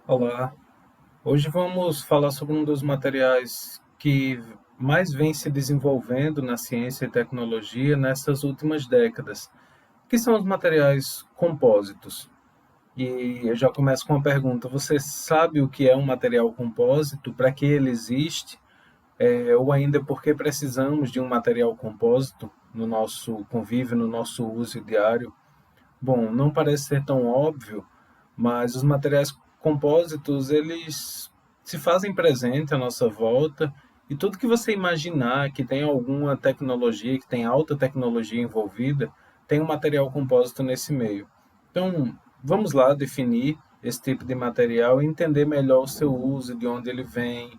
Olá, hoje vamos falar sobre um dos materiais que mais vem se desenvolvendo na ciência e tecnologia nessas últimas décadas, que são os materiais compósitos. E eu já começo com uma pergunta: você sabe o que é um material compósito? Para que ele existe? Ou ainda por que precisamos de um material compósito no nosso convívio, no nosso uso diário? Bom, não parece ser tão óbvio, mas os materiais compósitos, eles se fazem presente à nossa volta e tudo que você imaginar que tem alguma tecnologia, que tem alta tecnologia envolvida, tem um material compósito nesse meio. Então, vamos lá definir esse tipo de material e entender melhor o seu uso, de onde ele vem,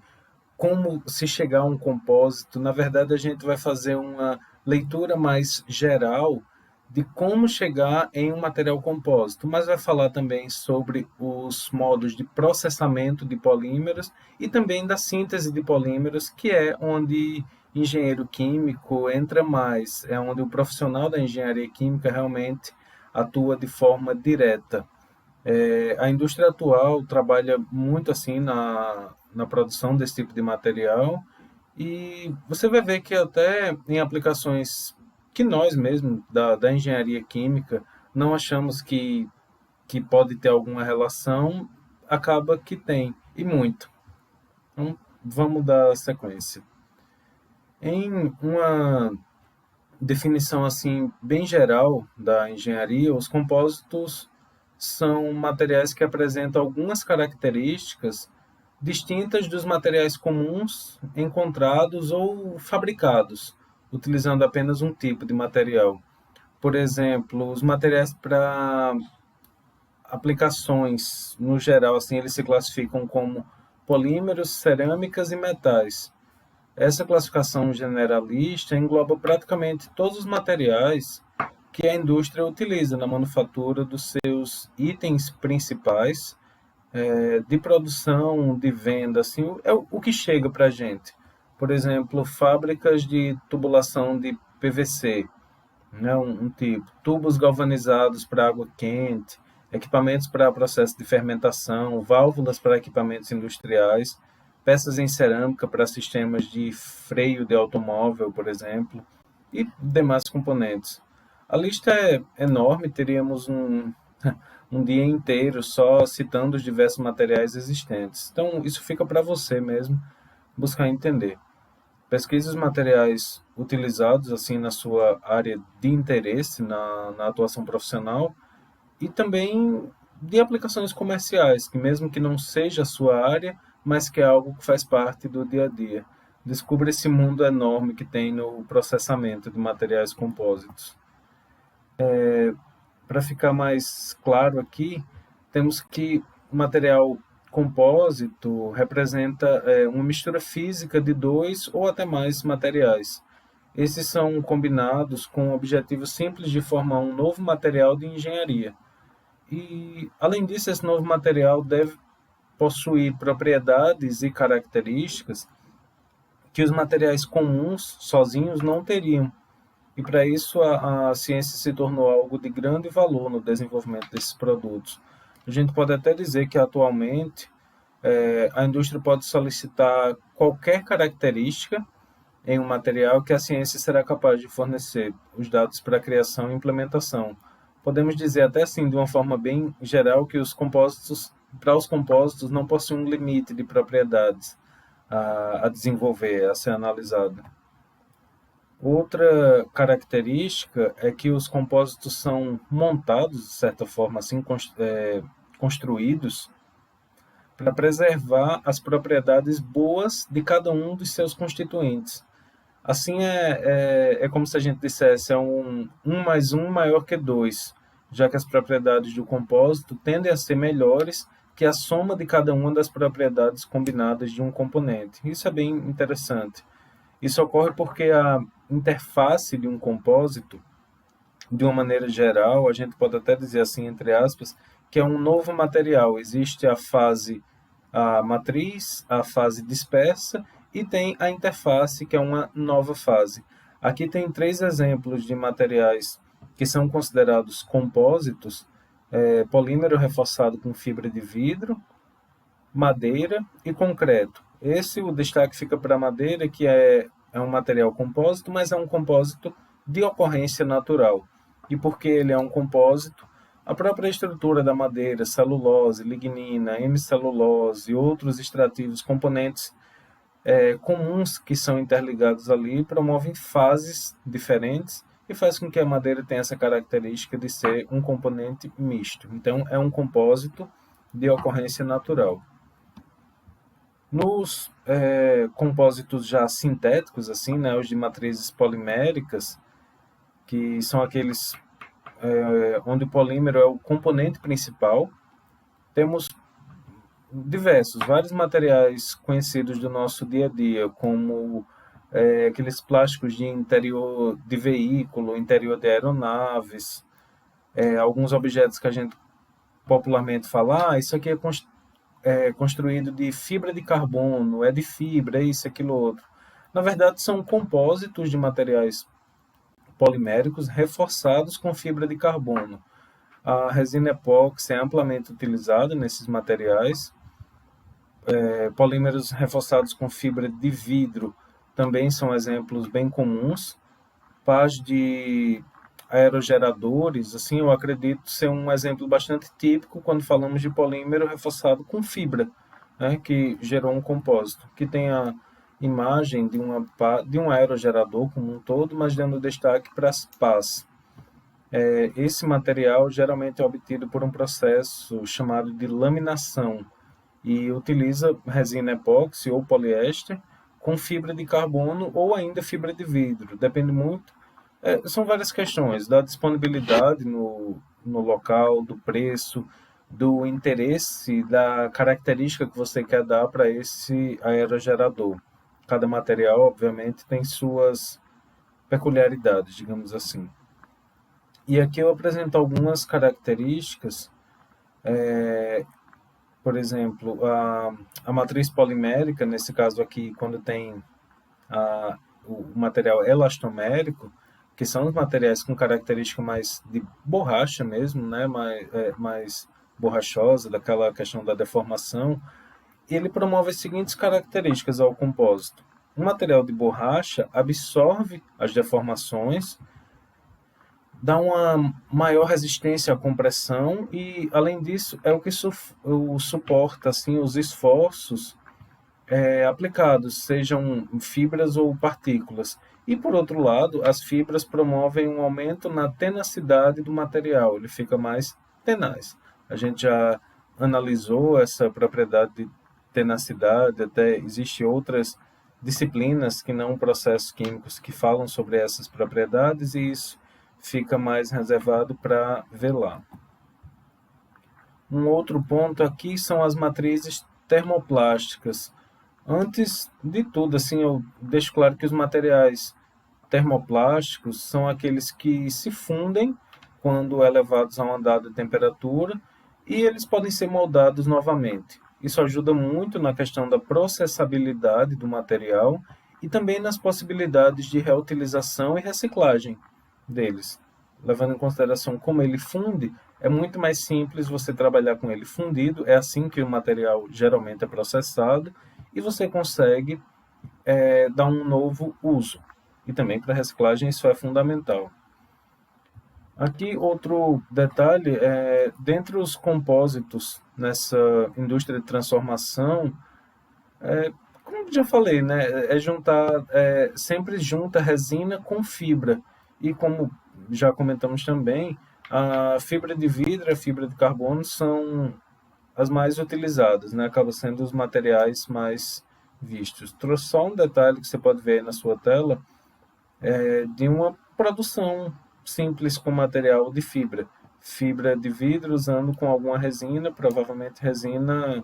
como se chegar a um compósito. Na verdade, a gente vai fazer uma leitura mais geral de como chegar em um material compósito, mas vai falar também sobre os modos de processamento de polímeros e também da síntese de polímeros, que é onde engenheiro químico entra mais, é onde o profissional da engenharia química realmente atua de forma direta. A indústria atual trabalha muito assim na produção desse tipo de material e você vai ver que até em aplicações que nós mesmos, da engenharia química, não achamos que pode ter alguma relação, acaba que tem, e muito. Então, vamos dar sequência. Em uma definição assim bem geral da engenharia, os compósitos são materiais que apresentam algumas características distintas dos materiais comuns encontrados ou fabricados, utilizando apenas um tipo de material. Por exemplo, os materiais para aplicações, no geral, assim, eles se classificam como polímeros, cerâmicas e metais. Essa classificação generalista engloba praticamente todos os materiais que a indústria utiliza na manufatura dos seus itens principais, de produção, de venda, assim, é o que chega para a gente. Por exemplo, fábricas de tubulação de PVC, né, um tipo, tubos galvanizados para água quente, equipamentos para processo de fermentação, válvulas para equipamentos industriais, peças em cerâmica para sistemas de freio de automóvel, por exemplo, e demais componentes. A lista é enorme, teríamos um dia inteiro só citando os diversos materiais existentes. Então, isso fica para você mesmo buscar entender. Pesquise os materiais utilizados assim na sua área de interesse, na atuação profissional, e também de aplicações comerciais, que mesmo que não seja a sua área, mas que é algo que faz parte do dia a dia. Descubra esse mundo enorme que tem no processamento de materiais compósitos. Para ficar mais claro aqui, temos que o material compósito representa uma mistura física de dois ou até mais materiais. Esses são combinados com o objetivo simples de formar um novo material de engenharia. E, além disso, esse novo material deve possuir propriedades e características que os materiais comuns sozinhos não teriam. E para isso a ciência se tornou algo de grande valor no desenvolvimento desses produtos. A gente pode até dizer que atualmente a indústria pode solicitar qualquer característica em um material que a ciência será capaz de fornecer os dados para a criação e implementação. Podemos dizer até assim, de uma forma bem geral, que para os compósitos não possuem um limite de propriedades a desenvolver, a ser analisado. Outra característica é que os compósitos são montados, de certa forma, assim, construídos para preservar as propriedades boas de cada um dos seus constituintes. Assim, é como se a gente dissesse, é um mais um maior que dois, já que as propriedades do compósito tendem a ser melhores que a soma de cada uma das propriedades combinadas de um componente. Isso é bem interessante. Isso ocorre porque a interface de um compósito, de uma maneira geral, a gente pode até dizer assim, entre aspas, que é um novo material. Existe a matriz, a fase dispersa e tem a interface, que é uma nova fase. Aqui tem três exemplos de materiais que são considerados compósitos: polímero reforçado com fibra de vidro, madeira e concreto. O destaque fica para a madeira, que é um material compósito, mas é um compósito de ocorrência natural. E porque ele é um compósito, a própria estrutura da madeira, celulose, lignina, hemicelulose e outros extrativos componentes comuns que são interligados ali promovem fases diferentes e faz com que a madeira tenha essa característica de ser um componente misto. Então, é um compósito de ocorrência natural. Nos compósitos já sintéticos, assim, né, os de matrizes poliméricas, que são aqueles onde o polímero é o componente principal, temos vários materiais conhecidos do nosso dia a dia, como aqueles plásticos de interior de veículo, interior de aeronaves, alguns objetos que a gente popularmente fala, isso aqui é construído de fibra de carbono, é de fibra, é isso, aquilo, outro. Na verdade, são compósitos de materiais poliméricos reforçados com fibra de carbono. A resina epóxi é amplamente utilizada nesses materiais. Polímeros reforçados com fibra de vidro também são exemplos bem comuns. Pás de aerogeradores, assim, eu acredito ser um exemplo bastante típico quando falamos de polímero reforçado com fibra, né, que gerou um compósito, que tem a imagem de um aerogerador como um todo, mas dando destaque para as pás. Esse material geralmente é obtido por um processo chamado de laminação e utiliza resina epóxi ou poliéster com fibra de carbono ou ainda fibra de vidro, depende muito. São várias questões da disponibilidade no local, do preço, do interesse, da característica que você quer dar para esse aerogerador. Cada material, obviamente, tem suas peculiaridades, digamos assim. E aqui eu apresento algumas características, por exemplo, a matriz polimérica, nesse caso aqui, quando tem o material elastomérico, que são os materiais com característica mais de borracha mesmo, né, mais borrachosa, daquela questão da deformação, e ele promove as seguintes características ao compósito. O material de borracha absorve as deformações, dá uma maior resistência à compressão e, além disso, é o que suporta assim, os esforços aplicados, sejam fibras ou partículas. E, por outro lado, as fibras promovem um aumento na tenacidade do material, ele fica mais tenaz. A gente já analisou essa propriedade de tenacidade, até existem outras disciplinas que não processos químicos que falam sobre essas propriedades e isso fica mais reservado para ver lá. Um outro ponto aqui são as matrizes termoplásticas. Antes de tudo, assim, eu deixo claro que os materiais termoplásticos são aqueles que se fundem quando elevados a uma dada temperatura e eles podem ser moldados novamente. Isso ajuda muito na questão da processabilidade do material e também nas possibilidades de reutilização e reciclagem deles. Levando em consideração como ele funde, é muito mais simples você trabalhar com ele fundido, é assim que o material geralmente é processado, e você consegue dar um novo uso. E também para reciclagem isso é fundamental. Aqui outro detalhe, dentre os compósitos nessa indústria de transformação, como já falei, né, sempre junta resina com fibra. E como já comentamos também, a fibra de vidro e a fibra de carbono são as mais utilizadas, né? Acabam sendo os materiais mais vistos. Trouxe só um detalhe que você pode ver aí na sua tela, de uma produção simples com material de fibra. Fibra de vidro usando com alguma resina, provavelmente resina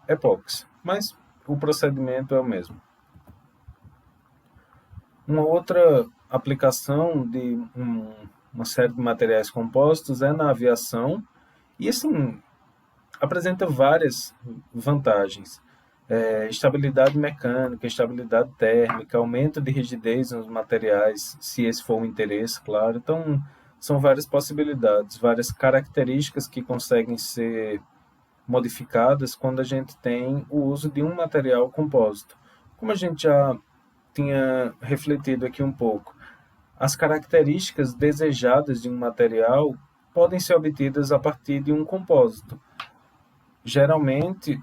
epóxi. Mas o procedimento é o mesmo. Uma outra aplicação de uma série de materiais compostos é na aviação, e assim, apresenta várias vantagens. Estabilidade mecânica, estabilidade térmica, aumento de rigidez nos materiais, se esse for o interesse, claro. Então, são várias possibilidades, várias características que conseguem ser modificadas quando a gente tem o uso de um material compósito. Como a gente já tinha refletido aqui um pouco, as características desejadas de um material podem ser obtidas a partir de um compósito. Geralmente,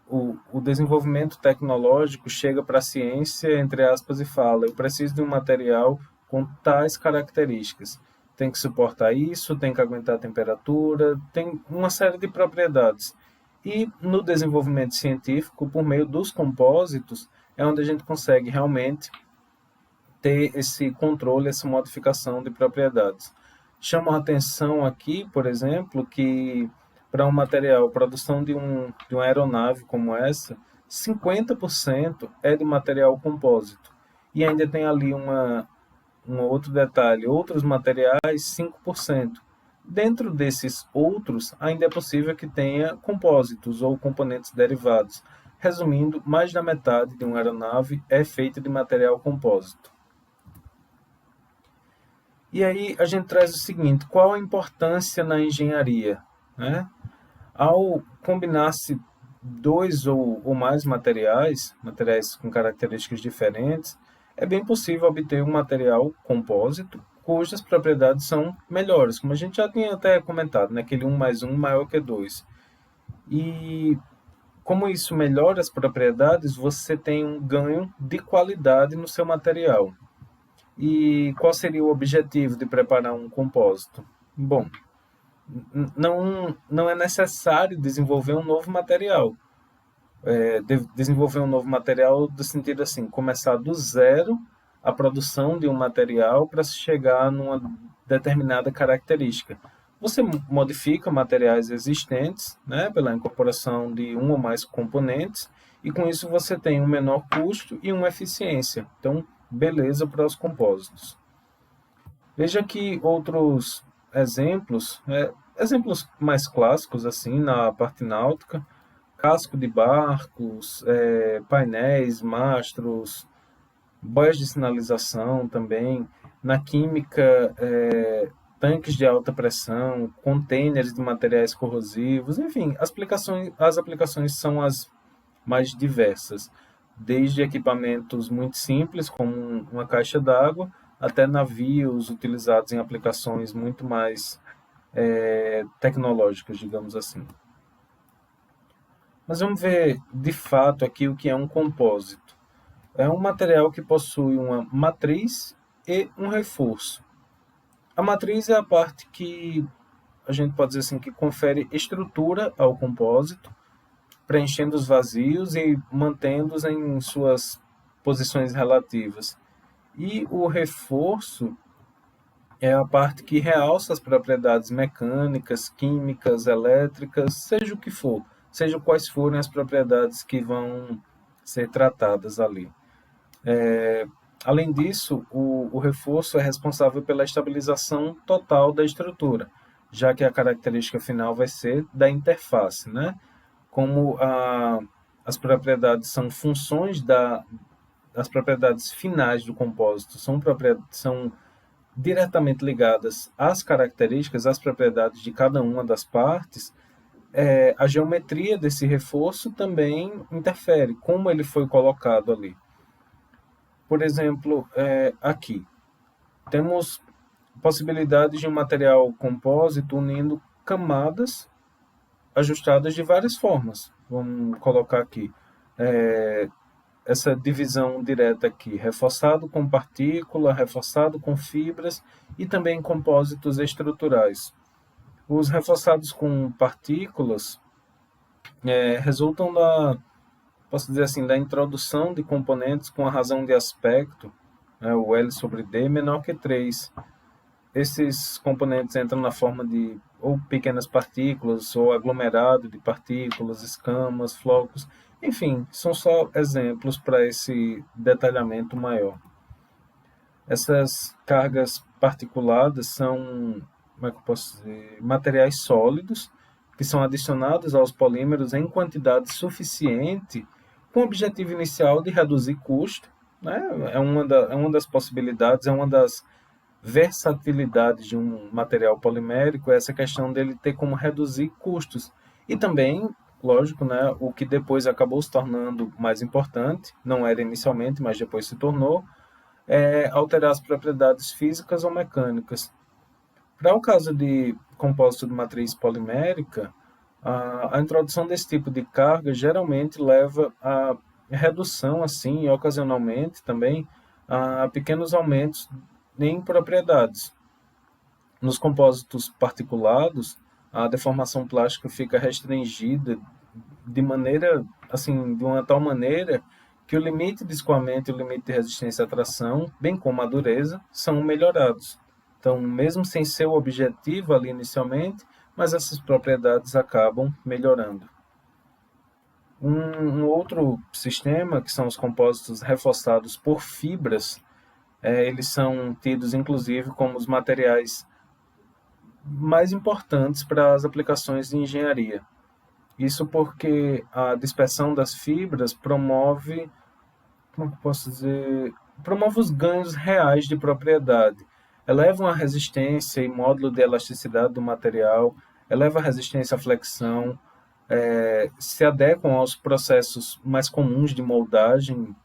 o desenvolvimento tecnológico chega para a ciência, entre aspas, e fala: eu preciso de um material com tais características. Tem que suportar isso, tem que aguentar a temperatura, tem uma série de propriedades. E no desenvolvimento científico, por meio dos compósitos, é onde a gente consegue realmente ter esse controle, essa modificação de propriedades. Chama a atenção aqui, por exemplo, que para um material, produção de uma aeronave como essa, 50% é de material compósito. E ainda tem ali um outro detalhe, outros materiais, 5%. Dentro desses outros, ainda é possível que tenha compósitos ou componentes derivados. Resumindo, mais da metade de uma aeronave é feita de material compósito. E aí a gente traz o seguinte: qual a importância na engenharia, né? Ao combinar-se dois ou mais materiais com características diferentes, é bem possível obter um material compósito cujas propriedades são melhores, como a gente já tinha até comentado, né? Aquele 1 mais 1 maior que 2. E como isso melhora as propriedades, você tem um ganho de qualidade no seu material. E qual seria o objetivo de preparar um compósito? Bom, não é necessário desenvolver um novo material. Desenvolver um novo material no sentido assim, começar do zero a produção de um material para se chegar numa determinada característica. Você modifica materiais existentes, né, pela incorporação de um ou mais componentes, e com isso você tem um menor custo e uma eficiência. Então, beleza para os compósitos. Veja aqui outros exemplos, exemplos mais clássicos assim na parte náutica: casco de barcos, painéis, mastros, boias de sinalização também. Na química, tanques de alta pressão, containers de materiais corrosivos, enfim, as aplicações são as mais diversas, desde equipamentos muito simples, como uma caixa d'água, até navios utilizados em aplicações muito mais tecnológicas, digamos assim. Mas vamos ver de fato aqui o que é um compósito. É um material que possui uma matriz e um reforço. A matriz é a parte que a gente pode dizer assim que confere estrutura ao compósito, preenchendo os vazios e mantendo-os em suas posições relativas. E o reforço é a parte que realça as propriedades mecânicas, químicas, elétricas, seja o que for, seja quais forem as propriedades que vão ser tratadas ali. Além disso, o reforço é responsável pela estabilização total da estrutura, já que a característica final vai ser da interface, né? Como as propriedades são funções as propriedades finais do compósito são diretamente ligadas às características, às propriedades de cada uma das partes, a geometria desse reforço também interfere, como ele foi colocado ali. Por exemplo, aqui, temos possibilidades de um material compósito unindo camadas ajustadas de várias formas. Vamos colocar aqui essa divisão direta aqui: reforçado com partícula, reforçado com fibras e também compósitos estruturais. Os reforçados com partículas resultam posso dizer assim, da introdução de componentes com a razão de aspecto, o L sobre D, menor que 3. Esses componentes entram na forma de ou pequenas partículas, ou aglomerado de partículas, escamas, flocos. Enfim, são só exemplos para esse detalhamento maior. Essas cargas particuladas são, como é que eu posso dizer, materiais sólidos que são adicionados aos polímeros em quantidade suficiente com o objetivo inicial de reduzir custo, né? É uma das possibilidades, é uma das versatilidades de um material polimérico, essa questão dele ter como reduzir custos. E também, lógico, né, o que depois acabou se tornando mais importante, não era inicialmente, mas depois se tornou, é alterar as propriedades físicas ou mecânicas. Para o caso de compósito de matriz polimérica, a introdução desse tipo de carga geralmente leva a redução, assim, e ocasionalmente também, a pequenos aumentos em propriedades. Nos compósitos particulados, a deformação plástica fica restringida de maneira, assim, de uma tal maneira que o limite de escoamento e o limite de resistência à tração, bem como a dureza, são melhorados. Então, mesmo sem ser o objetivo ali inicialmente, mas essas propriedades acabam melhorando. Um outro sistema, que são os compósitos reforçados por fibras, eles são tidos inclusive como os materiais mais importantes para as aplicações de engenharia. Isso porque a dispersão das fibras promove, como eu posso dizer, promove os ganhos reais de propriedade. Eleva a resistência e módulo de elasticidade do material, eleva a resistência à flexão, se adequam aos processos mais comuns de moldagem,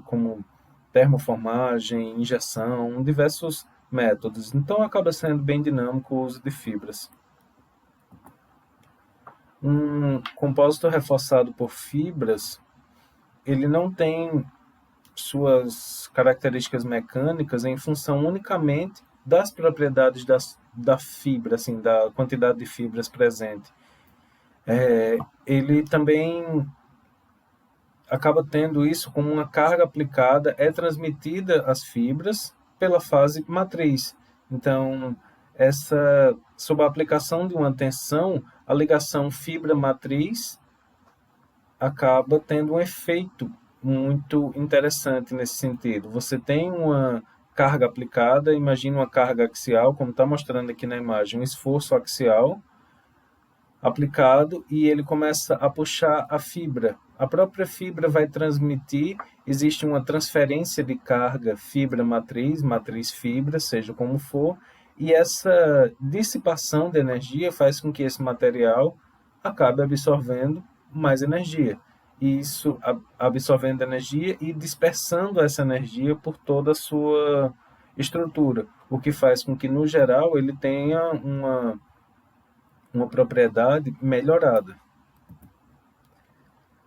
como termoformagem, injeção, diversos métodos. Então acaba sendo bem dinâmico o uso de fibras. Um compósito reforçado por fibras, ele não tem suas características mecânicas em função unicamente das propriedades da fibra, assim, da quantidade de fibras presente. Ele também acaba tendo isso como uma carga aplicada, é transmitida às fibras pela fase matriz. Então, sob a aplicação de uma tensão, a ligação fibra-matriz acaba tendo um efeito muito interessante nesse sentido. Você tem uma carga aplicada, imagine uma carga axial, como está mostrando aqui na imagem, um esforço axial aplicado e ele começa a puxar a fibra. A própria fibra vai transmitir, existe uma transferência de carga fibra-matriz, matriz-fibra, seja como for, e essa dissipação de energia faz com que esse material acabe absorvendo mais energia. E isso absorvendo energia e dispersando essa energia por toda a sua estrutura, o que faz com que, no geral, ele tenha uma propriedade melhorada.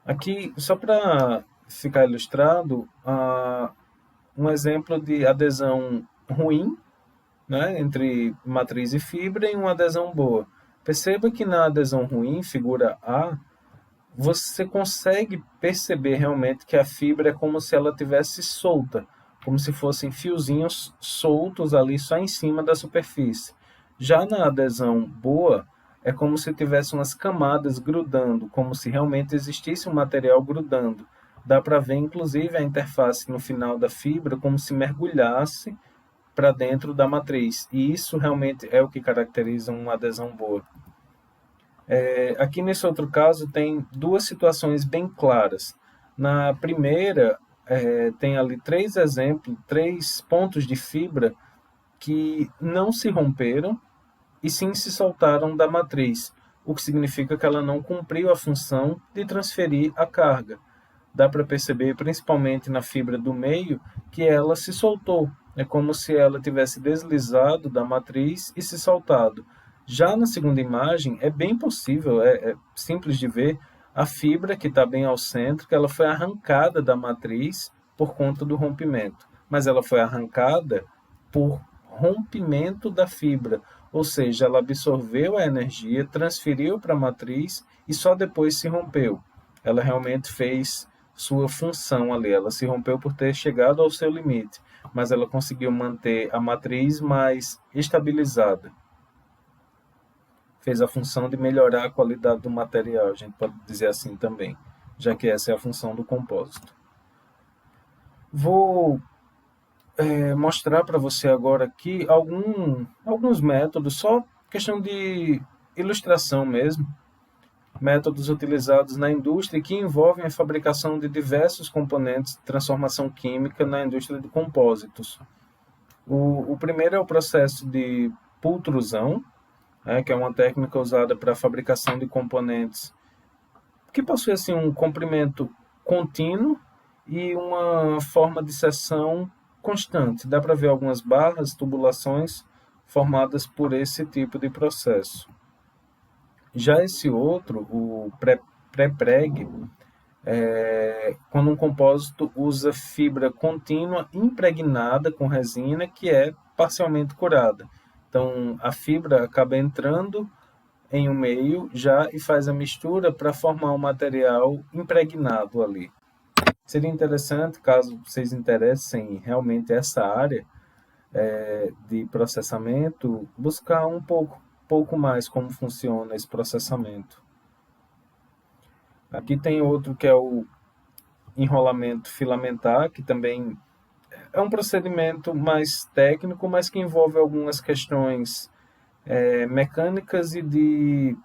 Aqui, só para ficar ilustrado, um exemplo de adesão ruim, né, entre matriz e fibra, e uma adesão boa. Perceba que na adesão ruim, figura A, você consegue perceber realmente que a fibra é como se ela tivesse solta, como se fossem fiozinhos soltos ali só em cima da superfície. Já na adesão boa, é como se tivesse umas camadas grudando, como se realmente existisse um material grudando. Dá para ver, inclusive, a interface no final da fibra como se mergulhasse para dentro da matriz. E isso realmente é o que caracteriza uma adesão boa. Aqui nesse outro caso tem duas situações bem claras. Na primeira, tem ali três exemplos, três pontos de fibra que não se romperam e sim se soltaram da matriz, o que significa que ela não cumpriu a função de transferir a carga. Dá para perceber, principalmente na fibra do meio, que ela se soltou. É como se ela tivesse deslizado da matriz e se soltado. Já na segunda imagem, é bem possível, é simples de ver, a fibra que está bem ao centro, que ela foi arrancada da matriz por conta do rompimento. Mas ela foi arrancada por rompimento da fibra, ou seja, ela absorveu a energia, transferiu para a matriz e só depois se rompeu. Ela realmente fez sua função ali, ela se rompeu por ter chegado ao seu limite, mas ela conseguiu manter a matriz mais estabilizada. Fez a função de melhorar a qualidade do material, a gente pode dizer assim também, já que essa é a função do compósito. Vou mostrar para você agora aqui alguns métodos, só questão de ilustração mesmo, métodos utilizados na indústria que envolvem a fabricação de diversos componentes de transformação química na indústria de compósitos. O primeiro é o processo de pultrusão. que é uma técnica usada para a fabricação de componentes que possui assim, um comprimento contínuo e uma forma de seção constante. Dá para ver algumas barras, tubulações formadas por esse tipo de processo. Já esse outro, o pré-preg, quando um compósito usa fibra contínua impregnada com resina que é parcialmente curada. Então, a fibra acaba entrando em um meio já e faz a mistura para formar um material impregnado ali. Seria interessante, caso vocês interessem realmente essa área de processamento, buscar um pouco mais como funciona esse processamento. Aqui tem outro que é o enrolamento filamentar, que também é um procedimento mais técnico, mas que envolve algumas questões mecânicas e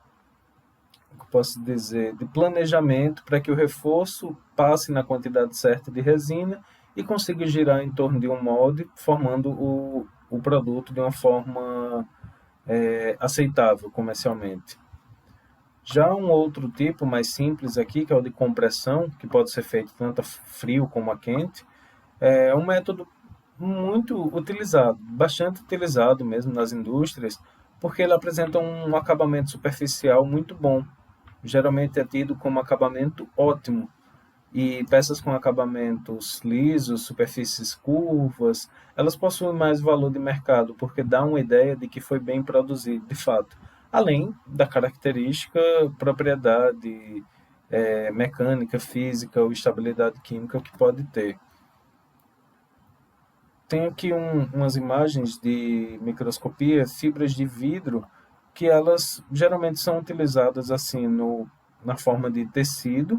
posso dizer, de planejamento para que o reforço passe na quantidade certa de resina e consiga girar em torno de um molde, formando o produto de uma forma aceitável comercialmente. Já um outro tipo mais simples aqui, que é o de compressão, que pode ser feito tanto a frio como a quente, é um método muito utilizado, bastante utilizado mesmo nas indústrias, porque ele apresenta um acabamento superficial muito bom. Geralmente é tido como acabamento ótimo, e peças com acabamentos lisos, superfícies curvas, elas possuem mais valor de mercado, porque dá uma ideia de que foi bem produzido de fato, além da característica, propriedade mecânica, física ou estabilidade química que pode ter. Tem aqui umas imagens de microscopia, fibras de vidro, que elas geralmente são utilizadas assim na forma de tecido,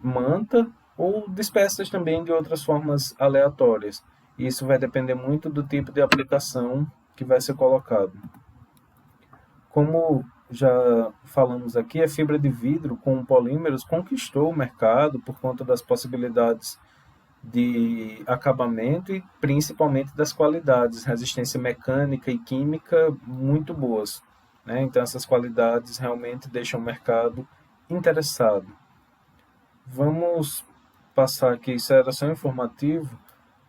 manta, ou dispersas também de outras formas aleatórias. Isso vai depender muito do tipo de aplicação que vai ser colocado. Como já falamos aqui, a fibra de vidro com polímeros conquistou o mercado por conta das possibilidades de acabamento e principalmente das qualidades, resistência mecânica e química muito boas. Então, essas qualidades realmente deixam o mercado interessado. Vamos passar aqui, isso era só informativo,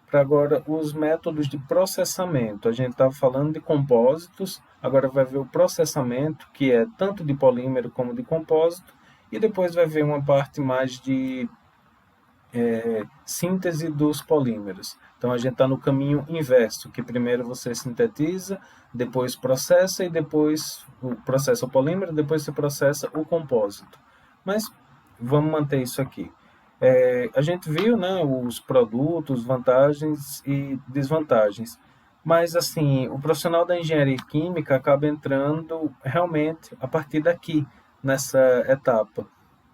para agora os métodos de processamento. A gente estava falando de compósitos, agora vai ver o processamento, que é tanto de polímero como de compósito, e depois vai ver uma parte mais de síntese dos polímeros. Então a gente está no caminho inverso, que primeiro você sintetiza, depois processa e depois processa o polímero, depois você processa o compósito. Mas vamos manter isso aqui. A gente viu, né, os produtos, vantagens e desvantagens. Mas assim, o profissional da engenharia química acaba entrando realmente a partir daqui, nessa etapa.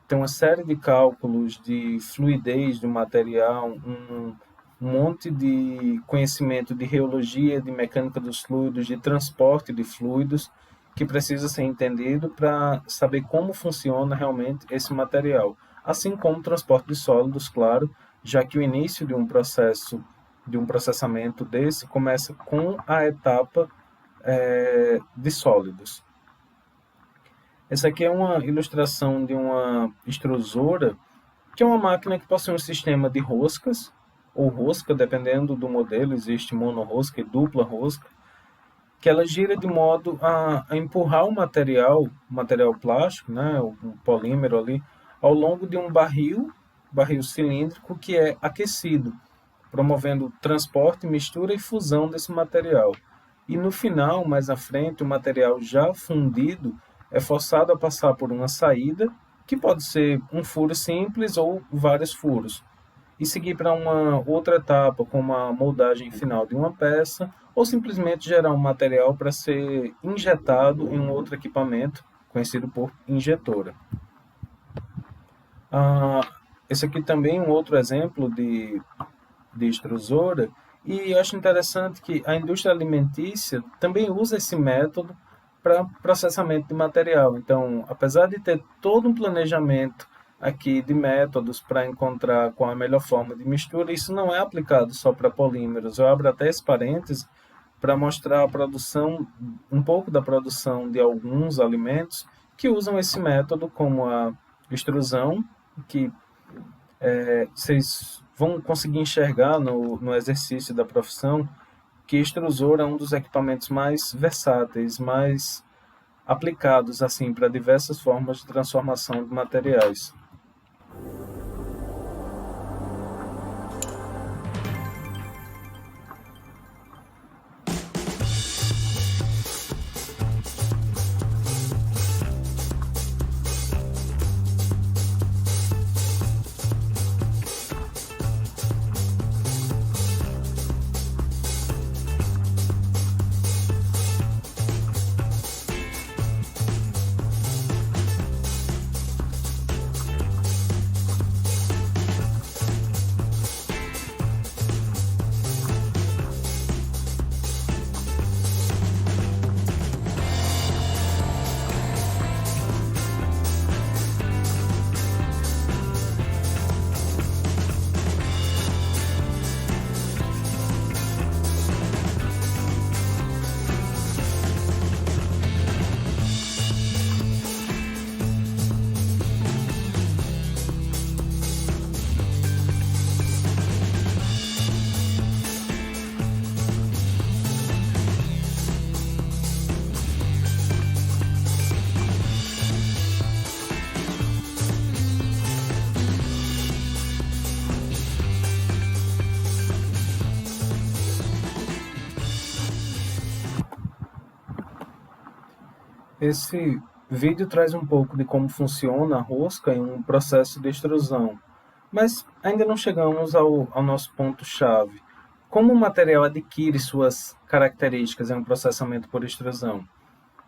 Tem uma série de cálculos de fluidez do material, um monte de conhecimento de reologia, de mecânica dos fluidos, de transporte de fluidos, que precisa ser entendido para saber como funciona realmente esse material. Assim como o transporte de sólidos, claro, já que o início de um processo, de um processamento desse, começa com a etapa de sólidos. Essa aqui é uma ilustração de uma extrusora, que é uma máquina que possui um sistema de roscas, ou rosca, dependendo do modelo, existe monorrosca e dupla rosca, que ela gira de modo a empurrar o material plástico, né, o polímero ali, ao longo de um barril cilíndrico que é aquecido, promovendo transporte, mistura e fusão desse material. E no final, mais à frente, o material já fundido é forçado a passar por uma saída, que pode ser um furo simples ou vários furos, e seguir para uma outra etapa, como a moldagem final de uma peça, ou simplesmente gerar um material para ser injetado em um outro equipamento, conhecido por injetora. Esse aqui também é um outro exemplo de extrusora, e eu acho interessante que a indústria alimentícia também usa esse método para processamento de material. Então, apesar de ter todo um planejamento aqui de métodos para encontrar qual a melhor forma de mistura, isso não é aplicado só para polímeros. Eu abro até esse parêntese para mostrar a produção, um pouco da produção de alguns alimentos que usam esse método, como a extrusão, que vocês vão conseguir enxergar no exercício da profissão, que extrusor é um dos equipamentos mais versáteis, mais aplicados assim para diversas formas de transformação de materiais. Esse vídeo traz um pouco de como funciona a rosca em um processo de extrusão, mas ainda não chegamos ao nosso ponto-chave. Como o material adquire suas características em um processamento por extrusão?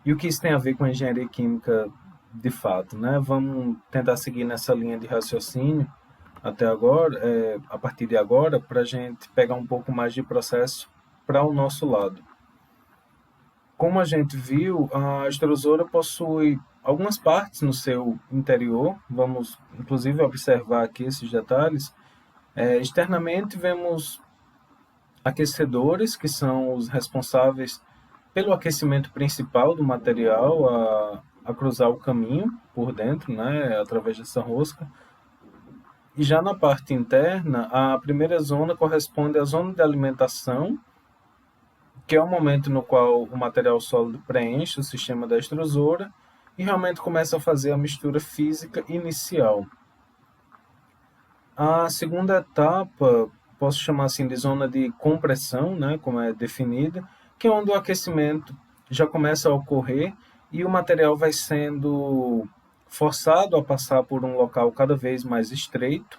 E o que isso tem a ver com a engenharia química de fato, né? Vamos tentar seguir nessa linha de raciocínio até agora, a partir de agora, para a gente pegar um pouco mais de processo para o nosso lado. Como a gente viu, a extrusora possui algumas partes no seu interior, vamos inclusive observar aqui esses detalhes. Externamente vemos aquecedores, que são os responsáveis pelo aquecimento principal do material a cruzar o caminho por dentro, né, através dessa rosca. E já na parte interna, a primeira zona corresponde à zona de alimentação, que é o momento no qual o material sólido preenche o sistema da extrusora e realmente começa a fazer a mistura física inicial. A segunda etapa, posso chamar assim de zona de compressão, né, como é definida, que é onde o aquecimento já começa a ocorrer e o material vai sendo forçado a passar por um local cada vez mais estreito,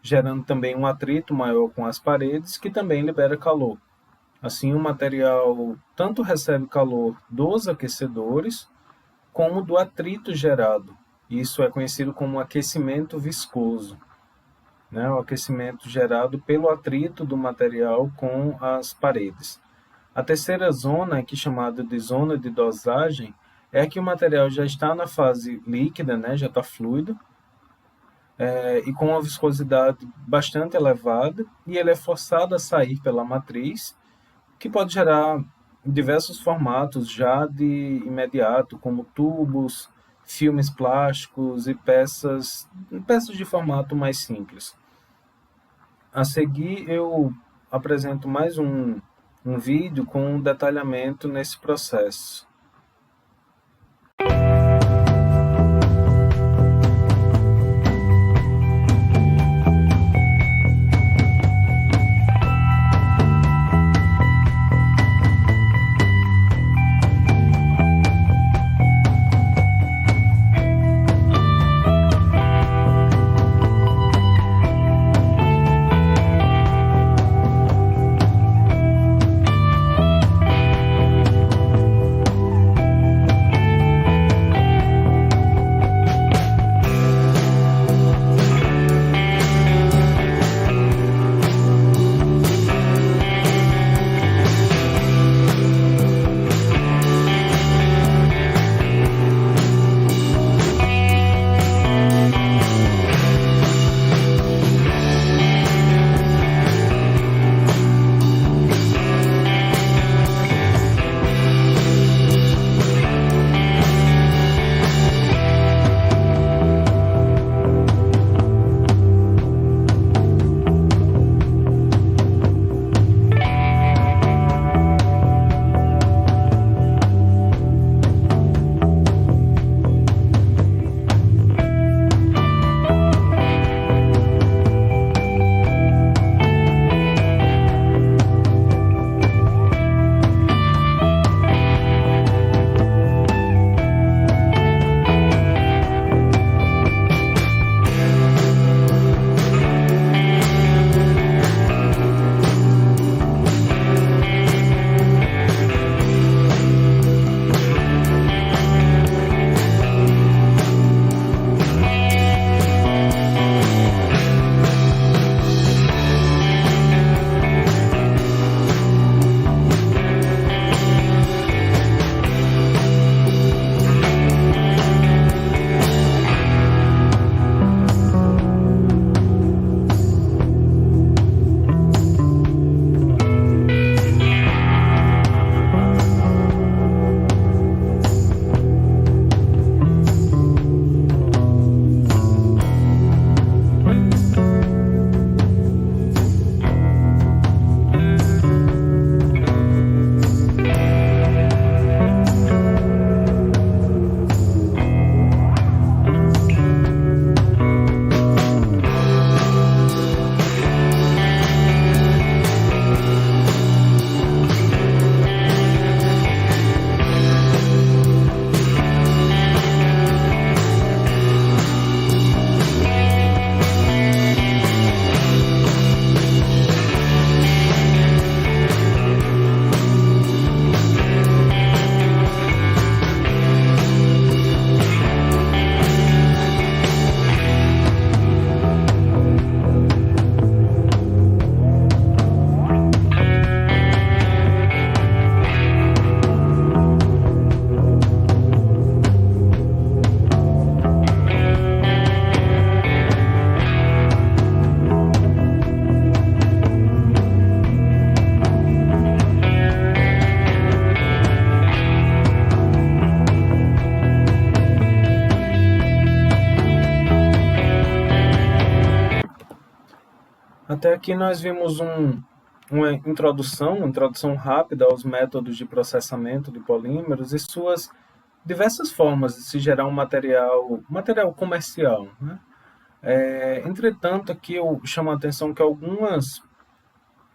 gerando também um atrito maior com as paredes, que também libera calor. Assim, o material tanto recebe calor dos aquecedores, como do atrito gerado. Isso é conhecido como aquecimento viscoso, né? O aquecimento gerado pelo atrito do material com as paredes. A terceira zona, aqui chamada de zona de dosagem, é que o material já está na fase líquida, né? Já está fluido, e com uma viscosidade bastante elevada, e ele é forçado a sair pela matriz, que pode gerar diversos formatos já de imediato, como tubos, filmes plásticos e peças de formato mais simples. A seguir, eu apresento mais um vídeo com um detalhamento nesse processo. Até aqui nós vimos uma introdução rápida aos métodos de processamento de polímeros e suas diversas formas de se gerar um material comercial, né? Entretanto, aqui eu chamo a atenção que algumas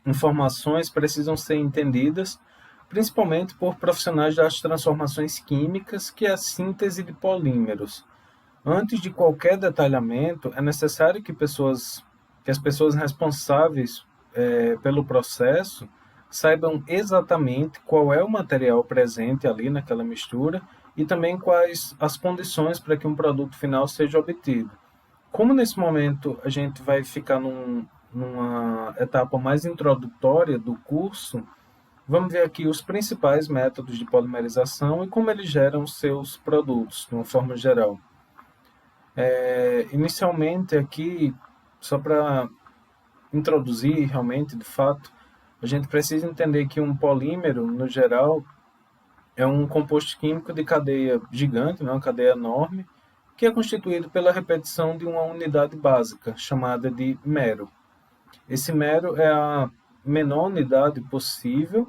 informações precisam ser entendidas, principalmente por profissionais das transformações químicas, que é a síntese de polímeros. Antes de qualquer detalhamento, é necessário que as pessoas responsáveis pelo processo saibam exatamente qual é o material presente ali naquela mistura e também quais as condições para que um produto final seja obtido. Como nesse momento a gente vai ficar numa etapa mais introdutória do curso, vamos ver aqui os principais métodos de polimerização e como eles geram seus produtos, de uma forma geral. Inicialmente aqui, só para introduzir realmente, de fato, a gente precisa entender que um polímero, no geral, é um composto químico de cadeia gigante, né, uma cadeia enorme, que é constituído pela repetição de uma unidade básica, chamada de mero. Esse mero é a menor unidade possível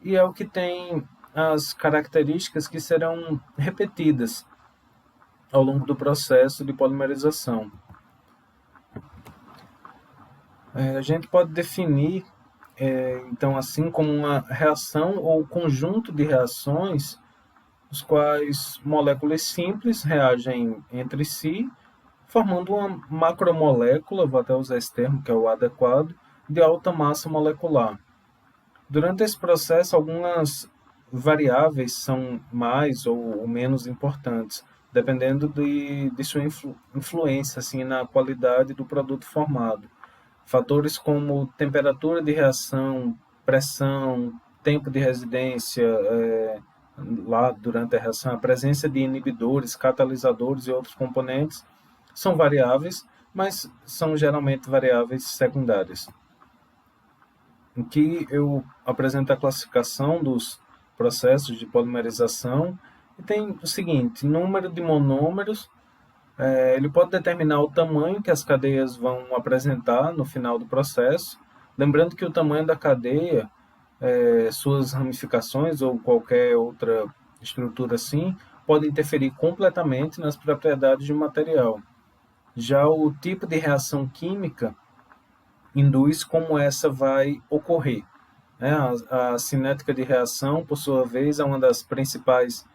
e é o que tem as características que serão repetidas ao longo do processo de polimerização. A gente pode definir, então, assim, como uma reação ou conjunto de reações, os quais moléculas simples reagem entre si, formando uma macromolécula, vou até usar esse termo, que é o adequado, de alta massa molecular. Durante esse processo, algumas variáveis são mais ou menos importantes, dependendo de sua influência assim, na qualidade do produto formado. Fatores como temperatura de reação, pressão, tempo de residência lá durante a reação, a presença de inibidores, catalisadores e outros componentes são variáveis, mas são geralmente variáveis secundárias. Em que eu apresento a classificação dos processos de polimerização e tem o seguinte: número de monômeros. Ele pode determinar o tamanho que as cadeias vão apresentar no final do processo. Lembrando que o tamanho da cadeia, suas ramificações ou qualquer outra estrutura assim, pode interferir completamente nas propriedades de um material. Já o tipo de reação química induz como essa vai ocorrer. A cinética de reação, por sua vez, é uma das principais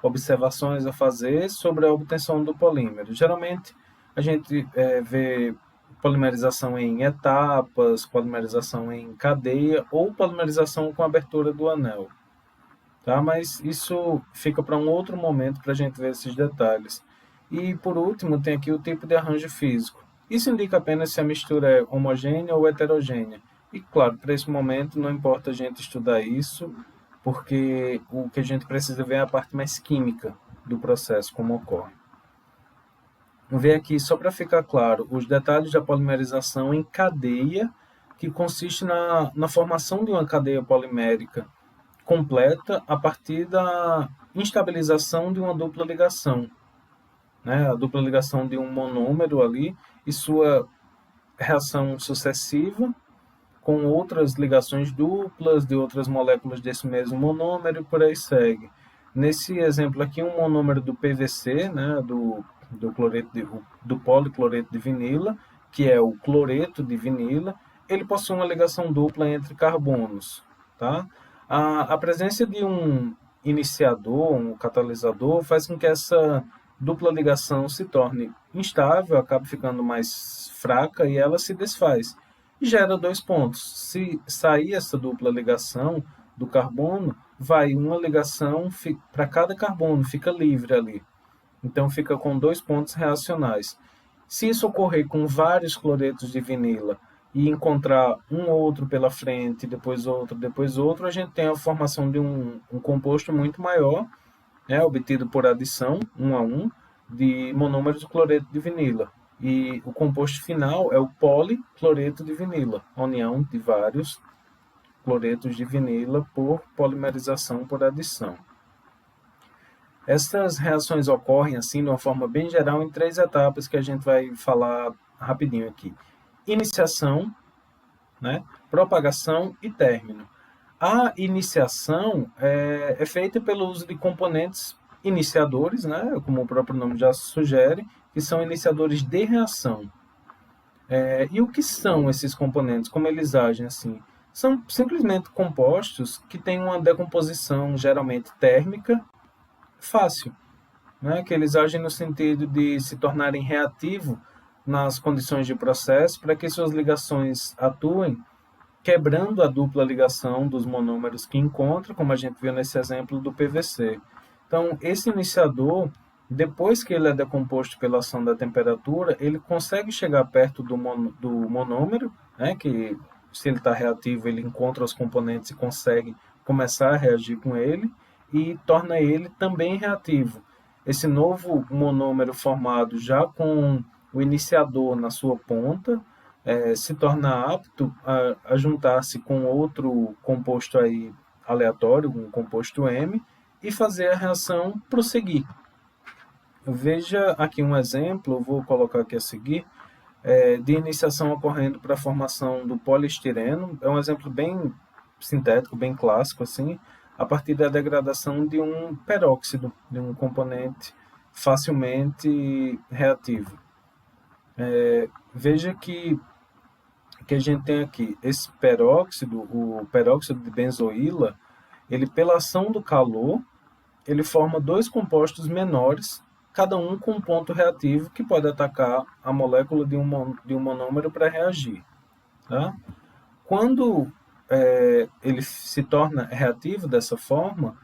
observações a fazer sobre a obtenção do polímero. Geralmente, a gente vê polimerização em etapas, polimerização em cadeia ou polimerização com abertura do anel. Tá? Mas isso fica para um outro momento para a gente ver esses detalhes. E, por último, tem aqui o tipo de arranjo físico. Isso indica apenas se a mistura é homogênea ou heterogênea. E, claro, para esse momento não importa a gente estudar isso, porque o que a gente precisa ver é a parte mais química do processo, como ocorre. Vamos ver aqui, só para ficar claro, os detalhes da polimerização em cadeia, que consiste na formação de uma cadeia polimérica completa a partir da instabilização de uma dupla ligação, né? A dupla ligação de um monômero ali e sua reação sucessiva com outras ligações duplas de outras moléculas desse mesmo monômero e por aí segue. Nesse exemplo aqui, um monômero do PVC, né, do policloreto de vinila, que é o cloreto de vinila, ele possui uma ligação dupla entre carbonos. Tá? A presença de um iniciador, um catalisador, faz com que essa dupla ligação se torne instável, acabe ficando mais fraca e ela se desfaz. E gera dois pontos. Se sair essa dupla ligação do carbono, vai uma ligação para cada carbono, fica livre ali. Então fica com dois pontos reacionais. Se isso ocorrer com vários cloretos de vinila e encontrar um outro pela frente, depois outro, a gente tem a formação de um composto muito maior, né, obtido por adição, 1 a 1, de monômeros de cloreto de vinila. E o composto final é o policloreto de vinila, união de vários cloretos de vinila por polimerização por adição. Essas reações ocorrem, assim, de uma forma bem geral, em 3 etapas que a gente vai falar rapidinho aqui. Iniciação, né? Propagação e término. A iniciação é feita pelo uso de componentes iniciadores, né? Como o próprio nome já sugere, que são iniciadores de reação. E o que são esses componentes? Como eles agem assim? São simplesmente compostos que têm uma decomposição geralmente térmica fácil, né? Que eles agem no sentido de se tornarem reativo nas condições de processo para que suas ligações atuem, quebrando a dupla ligação dos monômeros que encontra, como a gente viu nesse exemplo do PVC. Então, esse iniciador, depois que ele é decomposto pela ação da temperatura, ele consegue chegar perto do monômero, né, que se ele está reativo, ele encontra os componentes e consegue começar a reagir com ele, e torna ele também reativo. Esse novo monômero formado já com o iniciador na sua ponta, se torna apto a juntar-se com outro composto aí aleatório, um composto M, e fazer a reação prosseguir. Veja aqui um exemplo, vou colocar aqui a seguir, de iniciação ocorrendo para a formação do poliestireno. É um exemplo bem sintético, bem clássico, assim, a partir da degradação de um peróxido, de um componente facilmente reativo. Veja que a gente tem aqui esse peróxido, o peróxido de benzoíla, ele pela ação do calor, ele forma dois compostos menores, cada um com um ponto reativo que pode atacar a molécula de um monômero para reagir. Tá? Quando ele se torna reativo dessa forma,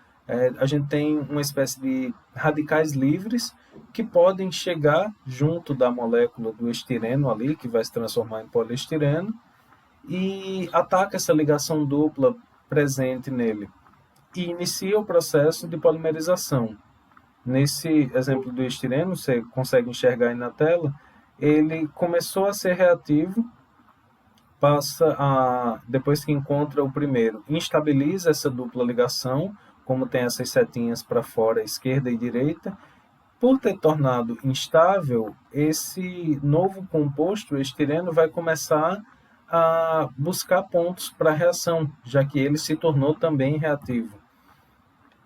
a gente tem uma espécie de radicais livres que podem chegar junto da molécula do estireno ali, que vai se transformar em poliestireno, e ataca essa ligação dupla presente nele e inicia o processo de polimerização. Nesse exemplo do estireno, você consegue enxergar aí na tela, ele começou a ser reativo, depois que encontra o primeiro, instabiliza essa dupla ligação, como tem essas setinhas para fora, esquerda e direita. Por ter tornado instável, esse novo composto, o estireno, vai começar a buscar pontos para a reação, já que ele se tornou também reativo.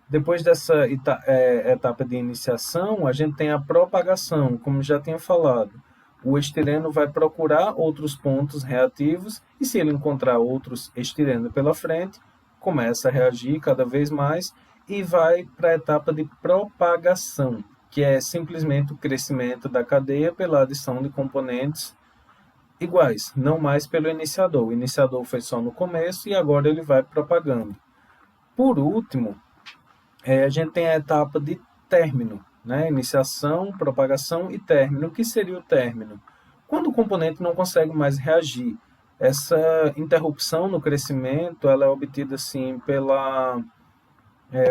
Depois dessa etapa de iniciação, a gente tem a propagação, como já tinha falado. O estireno vai procurar outros pontos reativos e, se ele encontrar outros estireno pela frente, começa a reagir cada vez mais e vai para a etapa de propagação, que é simplesmente o crescimento da cadeia pela adição de componentes iguais, não mais pelo iniciador. O iniciador foi só no começo e agora ele vai propagando. Por último, a gente tem a etapa de término, né? Iniciação, propagação e término. O que seria o término? Quando o componente não consegue mais reagir. Essa interrupção no crescimento ela é obtida assim pela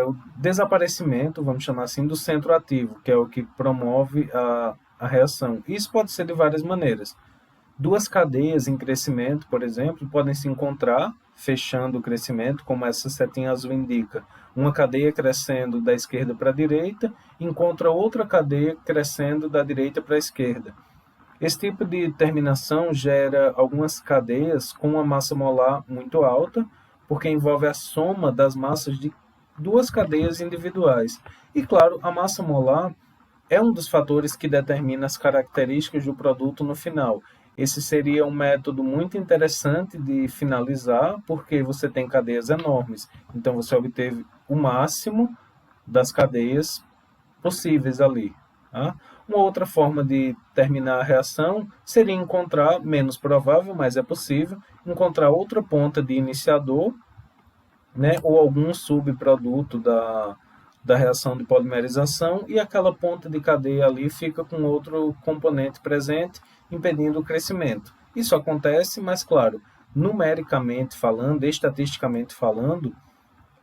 o desaparecimento, vamos chamar assim, do centro ativo, que é o que promove a reação. Isso pode ser de várias maneiras. Duas cadeias em crescimento, por exemplo, podem se encontrar, fechando o crescimento, como essa setinha azul indica. Uma cadeia crescendo da esquerda para a direita, encontra outra cadeia crescendo da direita para a esquerda. Esse tipo de terminação gera algumas cadeias com uma massa molar muito alta, porque envolve a soma das massas de duas cadeias individuais. E, claro, a massa molar é um dos fatores que determina as características do produto no final. Esse seria um método muito interessante de finalizar, porque você tem cadeias enormes. Então, você obteve o máximo das cadeias possíveis ali. Tá? Uma outra forma de terminar a reação seria encontrar, menos provável, mas é possível, encontrar outra ponta de iniciador, né, ou algum subproduto da reação de polimerização, e aquela ponta de cadeia ali fica com outro componente presente, impedindo o crescimento. Isso acontece, mas claro, numericamente falando, estatisticamente falando,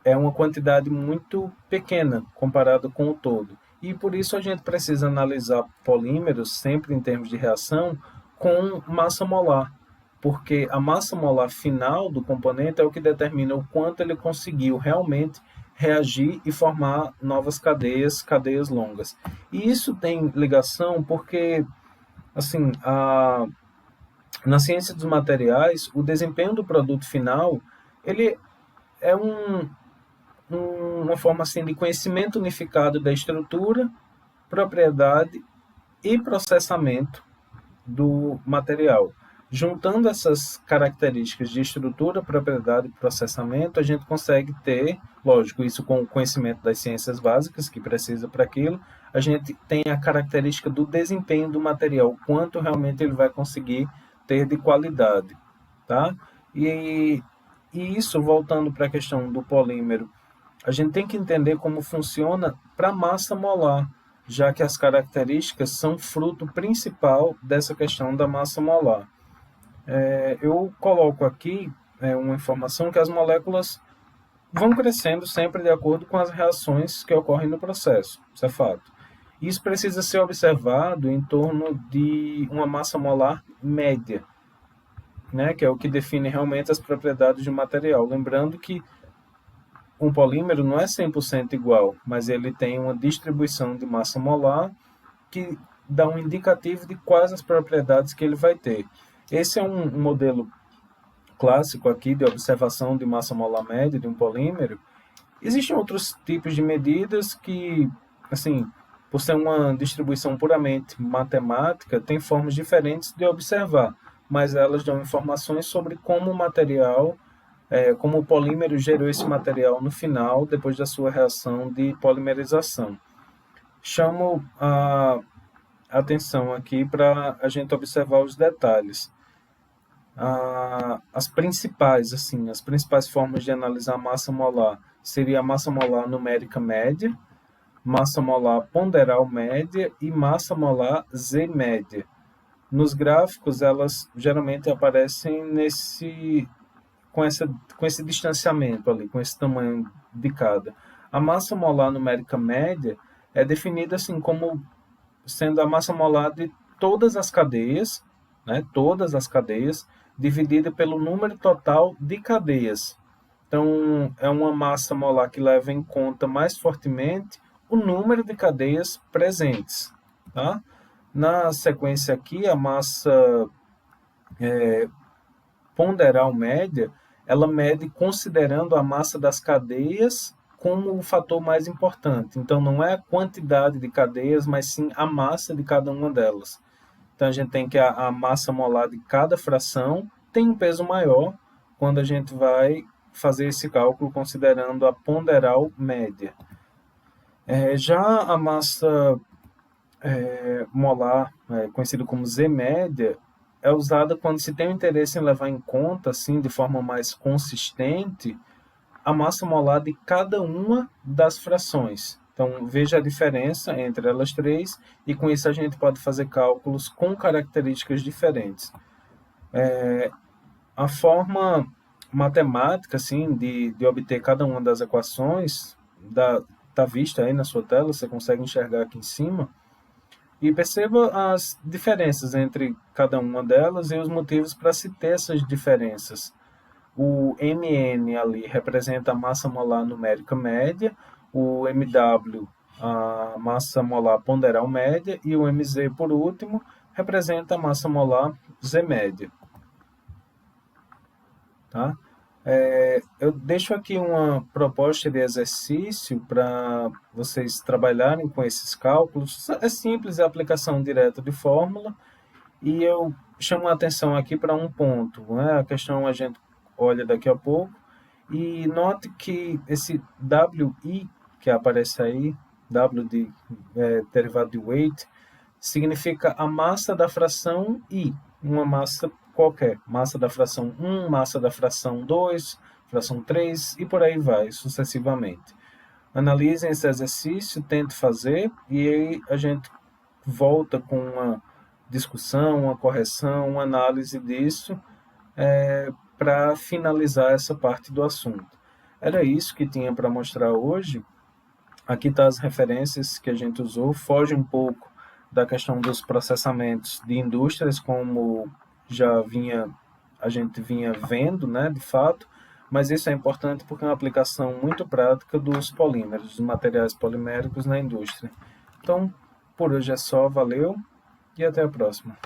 é uma quantidade muito pequena comparado com o todo. E por isso a gente precisa analisar polímeros, sempre em termos de reação, com massa molar, porque a massa molar final do componente é o que determina o quanto ele conseguiu realmente reagir e formar novas cadeias longas. E isso tem ligação porque, assim, Na ciência dos materiais, o desempenho do produto final, ele é uma forma assim de conhecimento unificado da estrutura, propriedade e processamento do material. Juntando essas características de estrutura, propriedade e processamento, a gente consegue ter, lógico, isso com o conhecimento das ciências básicas que precisa para aquilo, a gente tem a característica do desempenho do material, o quanto realmente ele vai conseguir ter de qualidade, tá? E, e isso, voltando para a questão do polímero, a gente tem que entender como funciona para a massa molar, já que as características são fruto principal dessa questão da massa molar. Eu coloco aqui uma informação que as moléculas vão crescendo sempre de acordo com as reações que ocorrem no processo, isso é fato. Isso precisa ser observado em torno de uma massa molar média, né, que é o que define realmente as propriedades do material. Lembrando que um polímero não é 100% igual, mas ele tem uma distribuição de massa molar que dá um indicativo de quais as propriedades que ele vai ter. Esse é um modelo clássico aqui de observação de massa molar média de um polímero. Existem outros tipos de medidas que, assim, por ser uma distribuição puramente matemática, tem formas diferentes de observar, mas elas dão informações sobre como o material, como o polímero gerou esse material no final, depois da sua reação de polimerização. Chamo a atenção aqui para a gente observar os detalhes. As principais formas de analisar a massa molar seria a massa molar numérica média, massa molar ponderal média e massa molar Z média. Nos gráficos, elas geralmente aparecem com esse distanciamento ali, com esse tamanho de cada. A massa molar numérica média é definida assim como sendo a massa molar de todas as cadeias, né, todas as cadeias, dividida pelo número total de cadeias. Então, é uma massa molar que leva em conta mais fortemente o número de cadeias presentes. Tá? Na sequência aqui, a massa ponderal média, ela mede considerando a massa das cadeias como o fator mais importante. Então, não é a quantidade de cadeias, mas sim a massa de cada uma delas. Então, a gente tem que a massa molar de cada fração tem um peso maior quando a gente vai fazer esse cálculo considerando a ponderal média. Já a massa molar, conhecida como Z média, é usada quando se tem o interesse em levar em conta, assim, de forma mais consistente, a massa molar de cada uma das frações. Então, veja a diferença entre elas três e com isso a gente pode fazer cálculos com características diferentes. A forma matemática assim, de obter cada uma das equações está vista aí na sua tela, você consegue enxergar aqui em cima. E perceba as diferenças entre cada uma delas e os motivos para se ter essas diferenças. O Mn ali representa a massa molar numérica média, o Mw a massa molar ponderal média e o Mz, por último, representa a massa molar Z média. Tá? Eu deixo aqui uma proposta de exercício para vocês trabalharem com esses cálculos. É simples, é a aplicação direta de fórmula. E eu chamo a atenção aqui para um ponto. Né? A questão a gente olha daqui a pouco. E note que esse Wi, que aparece aí, W de derivado de weight, significa a massa da fração I, uma massa qualquer. Massa da fração 1, massa da fração 2, fração 3 e por aí vai, sucessivamente. Analisem esse exercício, tente fazer e aí a gente volta com uma discussão, uma correção, uma análise disso para finalizar essa parte do assunto. Era isso que tinha para mostrar hoje. Aqui estão as referências que a gente usou, foge um pouco da questão dos processamentos de indústrias, como a gente vinha vendo, né, de fato, mas isso é importante porque é uma aplicação muito prática dos polímeros, dos materiais poliméricos na indústria. Então, por hoje é só, valeu e até a próxima.